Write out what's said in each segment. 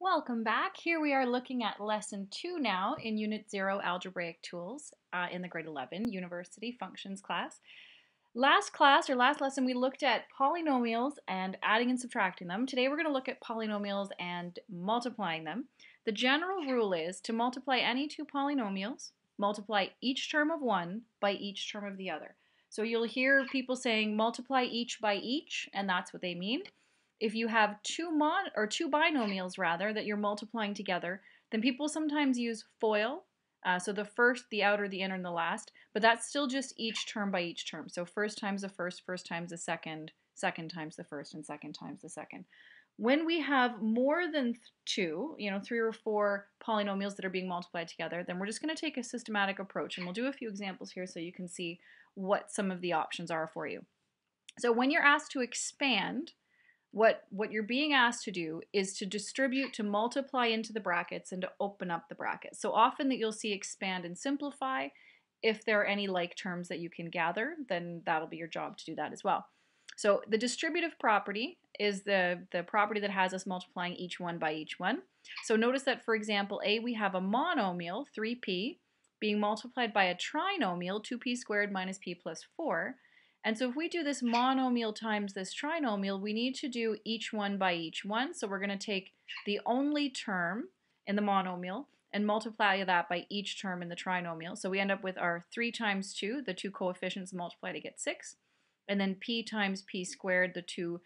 Welcome back. Here we are looking at lesson 2 now in Unit 0 Algebraic Tools in the grade 11 University Functions class. Last lesson, we looked at polynomials and adding and subtracting them. Today we're going to look at polynomials and multiplying them. The general rule is to multiply any two polynomials, multiply each term of one by each term of the other. So you'll hear people saying multiply each by each, and that's what they mean. If you have two binomials rather that you're multiplying together, then people sometimes use FOIL. So the first, the outer, the inner, and the last, but that's still just each term by each term. So first times the first, first times the second, second times the first, and second times the second. When we have more than two, 3 or 4 polynomials that are being multiplied together, then we're just going to take a systematic approach, and we'll do a few examples here so you can see what some of the options are for you. So when you're asked to expand, what you're being asked to do is to distribute, to multiply into the brackets, and to open up the brackets. So often that you'll see expand and simplify. If there are any like terms that you can gather, then that'll be your job to do that as well. So the distributive property is the property that has us multiplying each one by each one. So notice that, for example, A, we have a monomial, 3p, being multiplied by a trinomial, 2p squared minus p plus 4. And so if we do this monomial times this trinomial, we need to do each one by each one. So we're going to take the only term in the monomial and multiply that by each term in the trinomial. So we end up with our 3 times 2, the two coefficients multiply to get 6. And then p times p squared, the two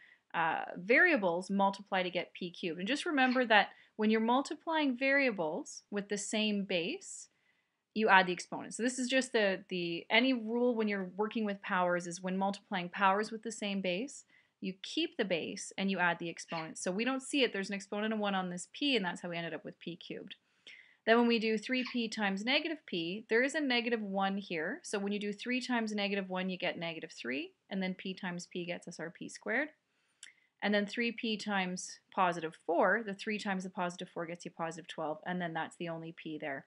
variables multiply to get p cubed. And just remember that when you're multiplying variables with the same base, you add the exponent. So this is just any rule when you're working with powers is when multiplying powers with the same base, you keep the base and you add the exponent. So we don't see it. There's an exponent of 1 on this p, and that's how we ended up with p cubed. Then when we do 3p times negative p, there is a negative 1 here. So when you do 3 times negative 1, you get negative 3, and then p times p gets us our p squared. And then 3p times positive 4, the 3 times the positive 4 gets you positive 12, and then that's the only p there.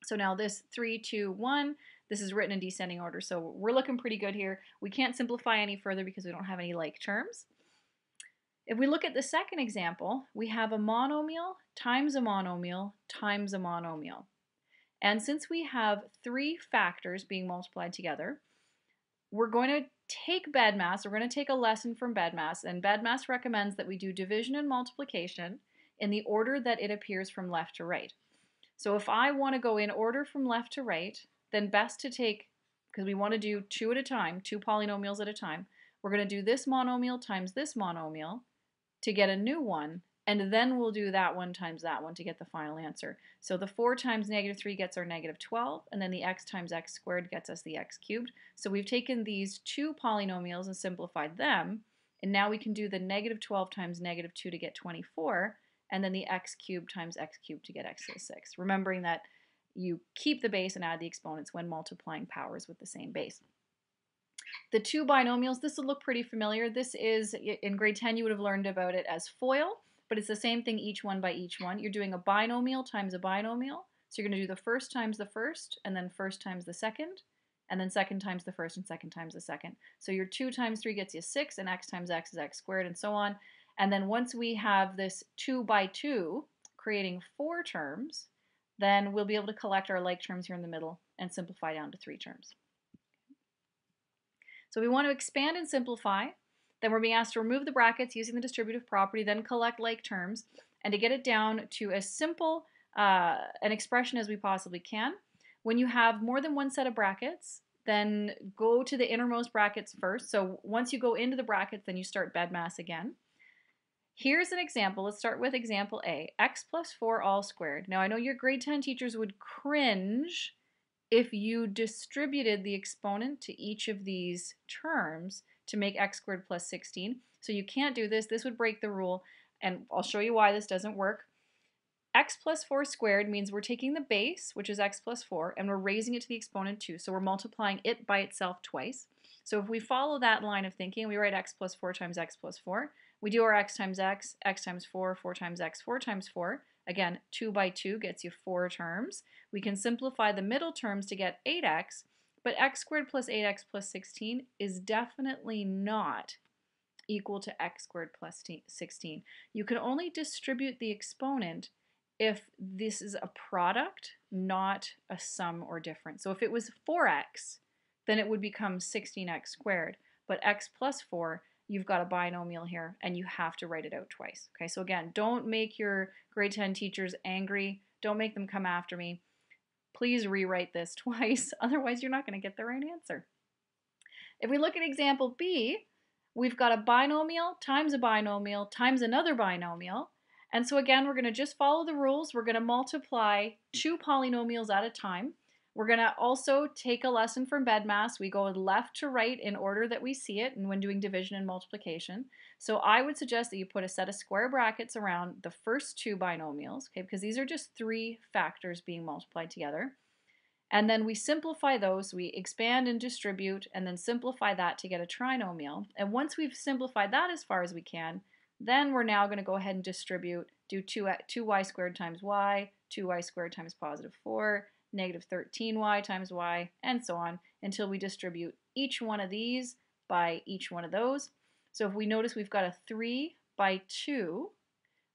So now this 3, 2, 1, this is written in descending order, so we're looking pretty good here. We can't simplify any further because we don't have any like terms. If we look at the second example, we have a monomial times a monomial times a monomial. And since we have 3 factors being multiplied together, we're going to take BEDMAS, we're going to take a lesson from BEDMAS, and BEDMAS recommends that we do division and multiplication in the order that it appears from left to right. So if I want to go in order from left to right, then best to take, because we want to do 2 at a time, 2 polynomials at a time, we're going to do this monomial times this monomial to get a new one, and then we'll do that one times that one to get the final answer. So the 4 times negative 3 gets our negative 12, and then the x times x squared gets us the x cubed. So we've taken these 2 polynomials and simplified them, and now we can do the negative 12 times negative 2 to get 24, and then the x cubed times x cubed to get x to the 6th, remembering that you keep the base and add the exponents when multiplying powers with the same base. The 2 binomials, this will look pretty familiar. This is, in grade 10, you would have learned about it as FOIL, but it's the same thing each one by each one. You're doing a binomial times a binomial, so you're going to do the first times the first, and then first times the second, and then second times the first, and second times the second. So your 2 times 3 gets you 6, and x times x is x squared, and so on. And then once we have this 2 by 2 creating 4 terms, then we'll be able to collect our like terms here in the middle and simplify down to 3 terms. So we want to expand and simplify. Then we're being asked to remove the brackets using the distributive property, then collect like terms, and to get it down to as simple an expression as we possibly can. When you have more than one set of brackets, then go to the innermost brackets first. So once you go into the brackets, then you start BEDMAS again. Here's an example. Let's start with example A, x plus 4 all squared. Now I know your grade 10 teachers would cringe if you distributed the exponent to each of these terms to make x squared plus 16. So you can't do this. This would break the rule, and I'll show you why this doesn't work. X plus 4 squared means we're taking the base, which is x plus 4, and we're raising it to the exponent 2. So we're multiplying it by itself twice. So if we follow that line of thinking, we write x plus 4 times x plus 4. We do our x times x times 4, 4 times x, 4 times 4. Again, 2 by 2 gets you 4 terms. We can simplify the middle terms to get 8x, but x squared plus 8x plus 16 is definitely not equal to x squared plus 16. You can only distribute the exponent if this is a product, not a sum or difference. So if it was 4x, then it would become 16x squared. But x plus 4, you've got a binomial here, and you have to write it out twice. Okay, so again, don't make your grade 10 teachers angry. Don't make them come after me. Please rewrite this twice, otherwise you're not going to get the right answer. If we look at example B, we've got a binomial times another binomial. And so again, we're going to just follow the rules. We're going to multiply two polynomials at a time. We're going to also take a lesson from BEDMAS. We go left to right in order that we see it and when doing division and multiplication. So I would suggest that you put a set of square brackets around the first two binomials, okay, because these are just three factors being multiplied together. And then we simplify those, we expand and distribute, and then simplify that to get a trinomial. And once we've simplified that as far as we can, then we're now going to go ahead and distribute, do 2y squared times y, 2y squared times positive 4, negative 13y times y, and so on, until we distribute each one of these by each one of those. So if we notice, we've got a 3 by 2,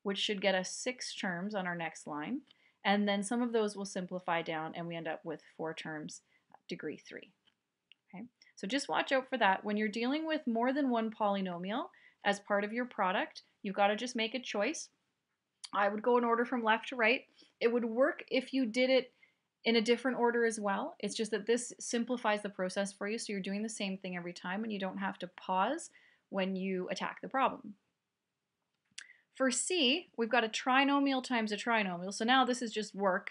which should get us 6 terms on our next line. And then some of those will simplify down, and we end up with 4 terms, degree 3. Okay? So just watch out for that. When you're dealing with more than one polynomial as part of your product, you've got to just make a choice. I would go in order from left to right. It would work if you did it in a different order as well. It's just that this simplifies the process for you, so you're doing the same thing every time, and you don't have to pause when you attack the problem. For C, we've got a trinomial times a trinomial. So now this is just work.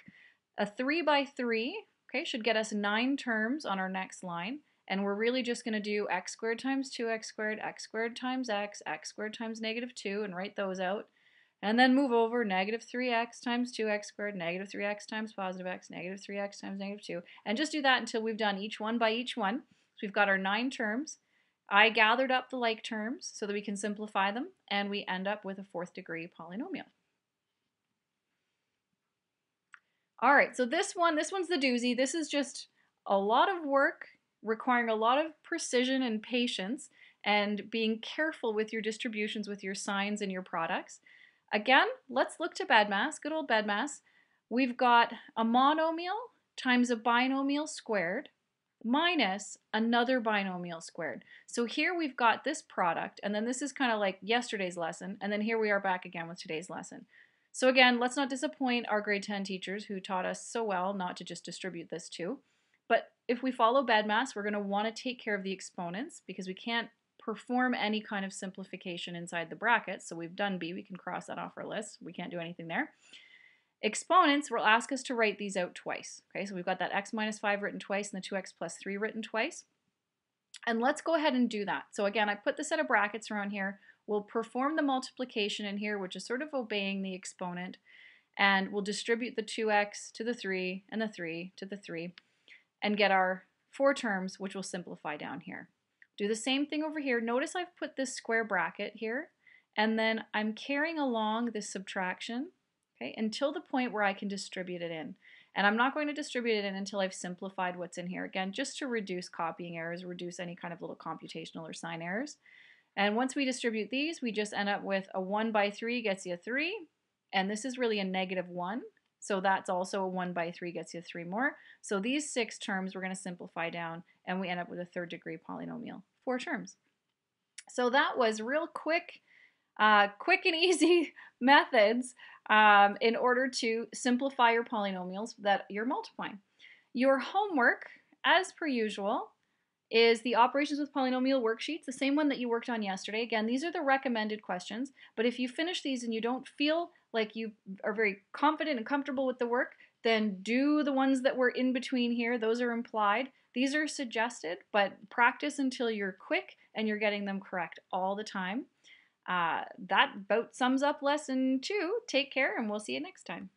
A 3 by 3, okay, should get us 9 terms on our next line. And we're really just going to do x squared times 2x squared times x squared times negative 2, and write those out. And then move over negative 3x times 2x squared, negative 3x times positive x, negative 3x times negative 2. And just do that until we've done each one by each one. So we've got our 9 terms. I gathered up the like terms so that we can simplify them, and we end up with a 4th degree polynomial. All right, so this one's the doozy. This is just a lot of work requiring a lot of precision and patience and being careful with your distributions with your signs and your products. Again, let's look to BEDMAS, good old BEDMAS. We've got a monomial times a binomial squared minus another binomial squared. So here we've got this product, and then this is kind of like yesterday's lesson, and then here we are back again with today's lesson. So again, let's not disappoint our grade 10 teachers who taught us so well not to just distribute this too. But if we follow BEDMAS, we're going to want to take care of the exponents because we can't perform any kind of simplification inside the brackets. So we've done B, we can cross that off our list. We can't do anything there. Exponents will ask us to write these out twice. Okay, so we've got that x minus 5 written twice and the 2x plus 3 written twice. And let's go ahead and do that. So again, I put the set of brackets around here. We'll perform the multiplication in here, which is sort of obeying the exponent. And we'll distribute the 2x to the 3 and the 3 to the 3 and get our 4 terms, which will simplify down here. Do the same thing over here. Notice I've put this square bracket here, and then I'm carrying along this subtraction, okay, until the point where I can distribute it in. And I'm not going to distribute it in until I've simplified what's in here, again, just to reduce copying errors, reduce any kind of little computational or sign errors. And once we distribute these, we just end up with a 1 by 3 gets you 3, and this is really a negative 1. So that's also a 1 by 3 gets you 3 more. So these 6 terms we're going to simplify down, and we end up with a 3rd degree polynomial, 4 terms. So that was real quick and easy methods in order to simplify your polynomials that you're multiplying. Your homework, as per usual, is the operations with polynomial worksheets, the same one that you worked on yesterday. Again, these are the recommended questions, but if you finish these and you don't feel like you are very confident and comfortable with the work, then do the ones that were in between here. Those are implied. These are suggested, but practice until you're quick and you're getting them correct all the time. That about sums up lesson 2. Take care, and we'll see you next time.